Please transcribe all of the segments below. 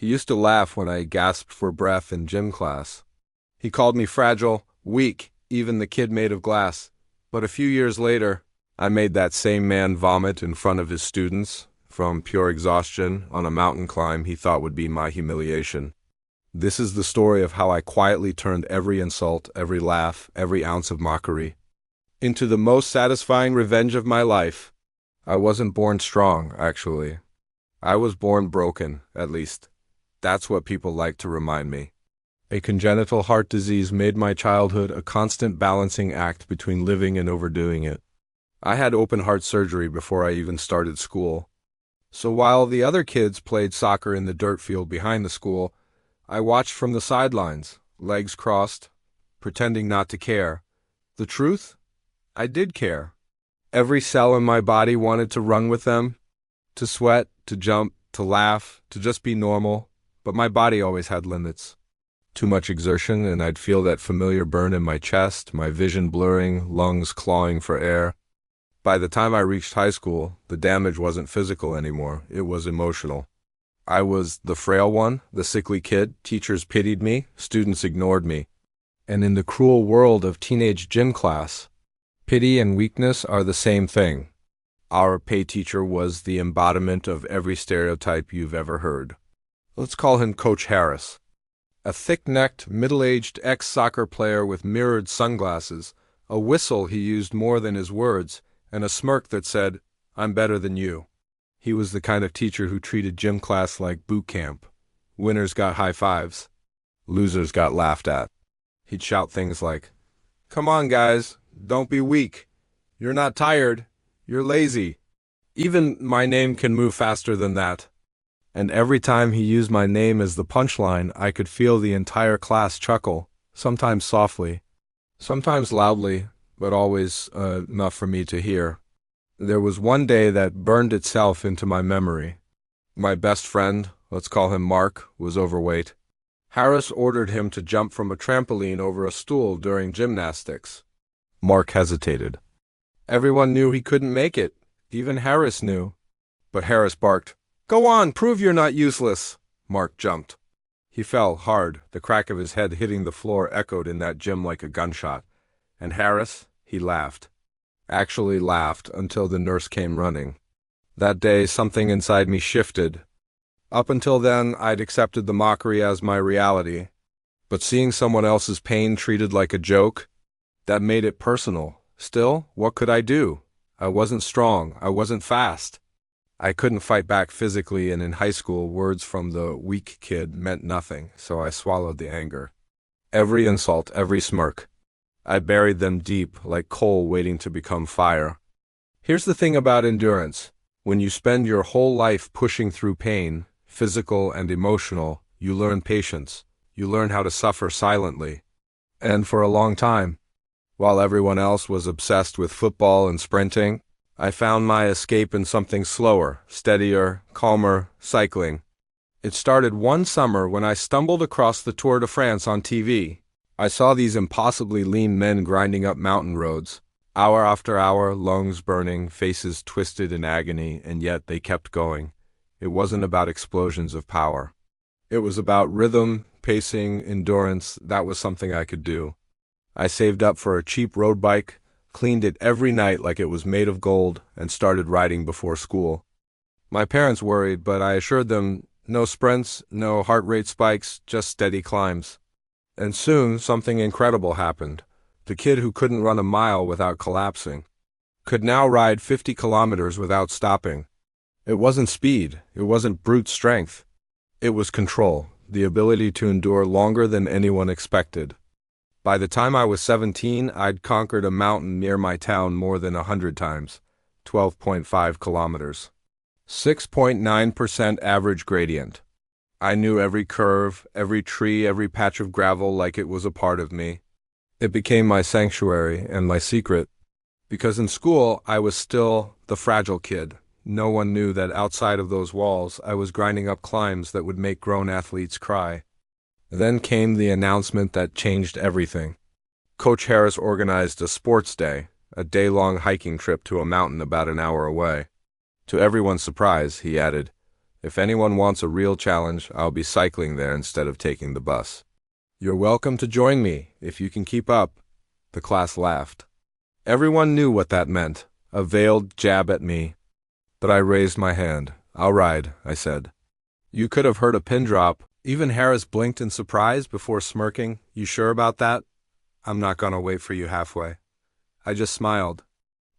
He used to laugh when I gasped for breath in gym class. He called me fragile, weak, even the kid made of glass. But a few years later, I made that same man vomit in front of his students from pure exhaustion on a mountain climb he thought would be my humiliation. This is the story of how I quietly turned every insult, every laugh, every ounce of mockery into the most satisfying revenge of my life. I wasn't born strong, actually. I was born broken, at least. That's what people like to remind me. A congenital heart disease made my childhood a constant balancing act between living and overdoing it. I had open heart surgery before I even started school. So while the other kids played soccer in the dirt field behind the school, I watched from the sidelines, legs crossed, pretending not to care. The truth? I did care. Every cell in my body wanted to run with them, to sweat, to jump, to laugh, to just be normal, but my body always had limits. Too much exertion, and I'd feel that familiar burn in my chest, my vision blurring, lungs clawing for air. By the time I reached high school, the damage wasn't physical anymore, it was emotional. I was the frail one, the sickly kid, teachers pitied me, students ignored me. And in the cruel world of teenage gym class, pity and weakness are the same thing. Our pay teacher was the embodiment of every stereotype you've ever heard. Let's call him Coach Harris. A thick-necked, middle-aged ex-soccer player with mirrored sunglasses, a whistle he used more than his words, and a smirk that said, "I'm better than you." He was the kind of teacher who treated gym class like boot camp. Winners got high fives. Losers got laughed at. He'd shout things like, "Come on, guys, don't be weak. You're not tired. You're lazy. Even my name can move faster than that." And every time he used my name as the punchline, I could feel the entire class chuckle, sometimes softly, sometimes loudly, but always enough for me to hear. There was one day that burned itself into my memory. My best friend, let's call him Mark, was overweight. Harris ordered him to jump from a trampoline over a stool during gymnastics. Mark hesitated. Everyone knew he couldn't make it. Even Harris knew. But Harris barked, "Go on, prove you're not useless." Mark jumped. He fell hard. The crack of his head hitting the floor echoed in that gym like a gunshot. And Harris, he laughed. Actually laughed until the nurse came running. That day, something inside me shifted. Up until then, I'd accepted the mockery as my reality. But seeing someone else's pain treated like a joke, that made it personal. Still, what could I do? I wasn't strong. I wasn't fast. I couldn't fight back physically, and in high school, words from the weak kid meant nothing, so I swallowed the anger. Every insult, every smirk. I buried them deep, like coal waiting to become fire. Here's the thing about endurance. When you spend your whole life pushing through pain, physical and emotional, you learn patience. You learn how to suffer silently. And for a long time, while everyone else was obsessed with football and sprinting, I found my escape in something slower, steadier, calmer, cycling. It started one summer when I stumbled across the Tour de France on TV. I saw these impossibly lean men grinding up mountain roads, hour after hour, lungs burning, faces twisted in agony, and yet they kept going. It wasn't about explosions of power. It was about rhythm, pacing, endurance. That was something I could do. I saved up for a cheap road bike, cleaned it every night like it was made of gold, and started riding before school. My parents worried, but I assured them, no sprints, no heart rate spikes, just steady climbs. And soon, something incredible happened. The kid who couldn't run a mile without collapsing could now ride 50 kilometers without stopping. It wasn't speed. It wasn't brute strength. It was control, the ability to endure longer than anyone expected. By the time I was 17, I'd conquered a mountain near my town more than 100 times, 12.5 kilometers. 6.9% average gradient. I knew every curve, every tree, every patch of gravel like it was a part of me. It became my sanctuary and my secret. Because in school, I was still the fragile kid. No one knew that outside of those walls, I was grinding up climbs that would make grown athletes cry. Then came the announcement that changed everything. Coach Harris organized a sports day, a day-long hiking trip to a mountain about an hour away. To everyone's surprise, he added, If anyone wants a real challenge, I'll be cycling there instead of taking the bus. You're welcome to join me, if you can keep up. The class laughed. Everyone knew what that meant, a veiled jab at me. But I raised my hand. I'll ride, I said. You could have heard a pin drop. Even Harris blinked in surprise before smirking. You sure about that? I'm not gonna wait for you halfway. I just smiled.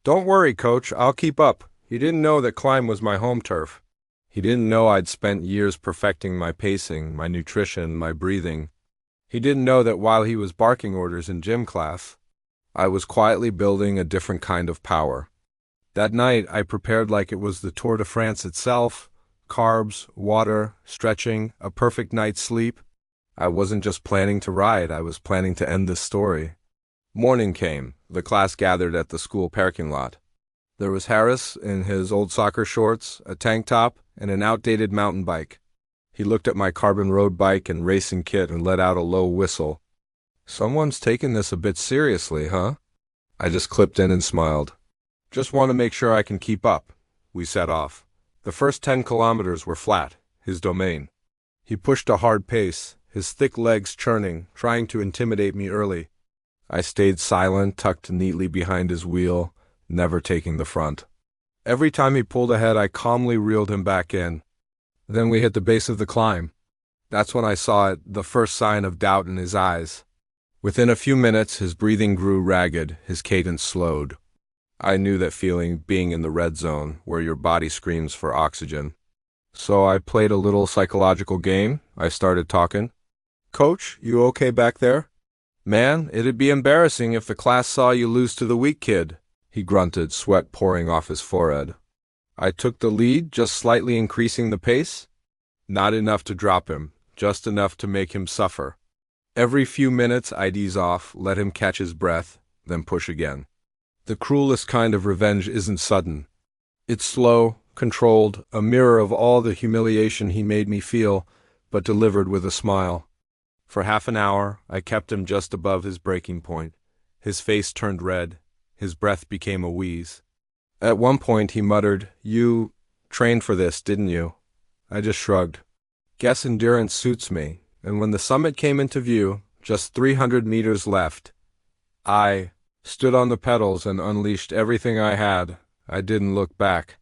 Don't worry, coach, I'll keep up. He didn't know that climb was my home turf. He didn't know I'd spent years perfecting my pacing, my nutrition, my breathing. He didn't know that while he was barking orders in gym class, I was quietly building a different kind of power. That night, I prepared like it was the Tour de France itself. Carbs, water, stretching, a perfect night's sleep. I wasn't just planning to ride, I was planning to end this story. Morning came. The class gathered at the school parking lot. There was Harris in his old soccer shorts, a tank top, and an outdated mountain bike. He looked at my carbon road bike and racing kit and let out a low whistle. Someone's taking this a bit seriously, huh? I just clipped in and smiled. Just want to make sure I can keep up. We set off. The first 10 kilometers were flat, his domain. He pushed a hard pace, his thick legs churning, trying to intimidate me early. I stayed silent, tucked neatly behind his wheel, never taking the front. Every time he pulled ahead, I calmly reeled him back in. Then we hit the base of the climb. That's when I saw it, the first sign of doubt in his eyes. Within a few minutes, his breathing grew ragged, his cadence slowed. I knew that feeling, being in the red zone, where your body screams for oxygen. So I played a little psychological game. I started talking. Coach, you okay back there? Man, it'd be embarrassing if the class saw you lose to the weak kid. He grunted, sweat pouring off his forehead. I took the lead, just slightly increasing the pace. Not enough to drop him, just enough to make him suffer. Every few minutes I'd ease off, let him catch his breath, then push again. The cruelest kind of revenge isn't sudden. It's slow, controlled, a mirror of all the humiliation he made me feel, but delivered with a smile. For half an hour, I kept him just above his breaking point. His face turned red. His breath became a wheeze. At one point he muttered, "You trained for this, didn't you?" I just shrugged. Guess endurance suits me, and when the summit came into view, just 300 meters left, I stood on the pedals and unleashed everything I had. I didn't look back.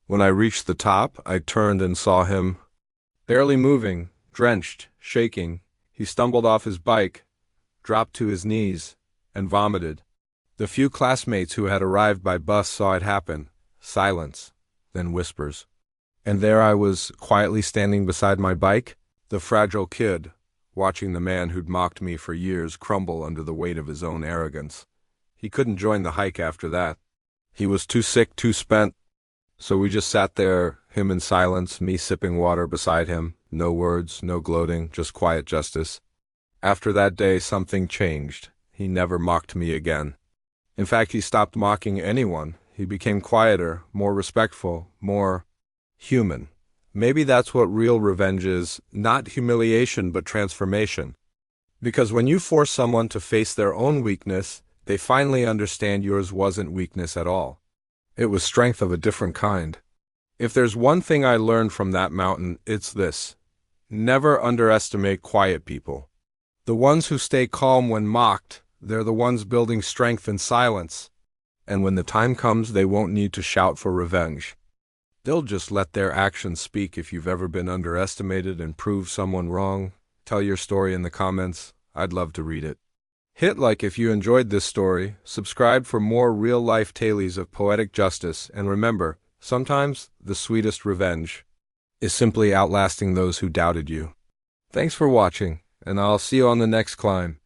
When I reached the top, I turned and saw him, barely moving, drenched, shaking. He stumbled off his bike, dropped to his knees, and vomited. The few classmates who had arrived by bus saw it happen. Silence, then whispers. And there I was, quietly standing beside my bike, the fragile kid, watching the man who'd mocked me for years crumble under the weight of his own arrogance. He couldn't join the hike after that. He was too sick, too spent. So we just sat there, him in silence, me sipping water beside him. No words, no gloating, just quiet justice. After that day, something changed. He never mocked me again. In fact, he stopped mocking anyone. He became quieter, more respectful, more human. Maybe that's what real revenge is, not humiliation, but transformation. Because when you force someone to face their own weakness, they finally understand yours wasn't weakness at all. It was strength of a different kind. If there's one thing I learned from that mountain, it's this. Never underestimate quiet people. The ones who stay calm when mocked, they're the ones building strength in silence. And when the time comes, they won't need to shout for revenge. They'll just let their actions speak. If you've ever been underestimated and proved someone wrong, tell your story in the comments. I'd love to read it. Hit like if you enjoyed this story, subscribe for more real-life tales of poetic justice, and remember, sometimes the sweetest revenge is simply outlasting those who doubted you. Thanks for watching, and I'll see you on the next climb.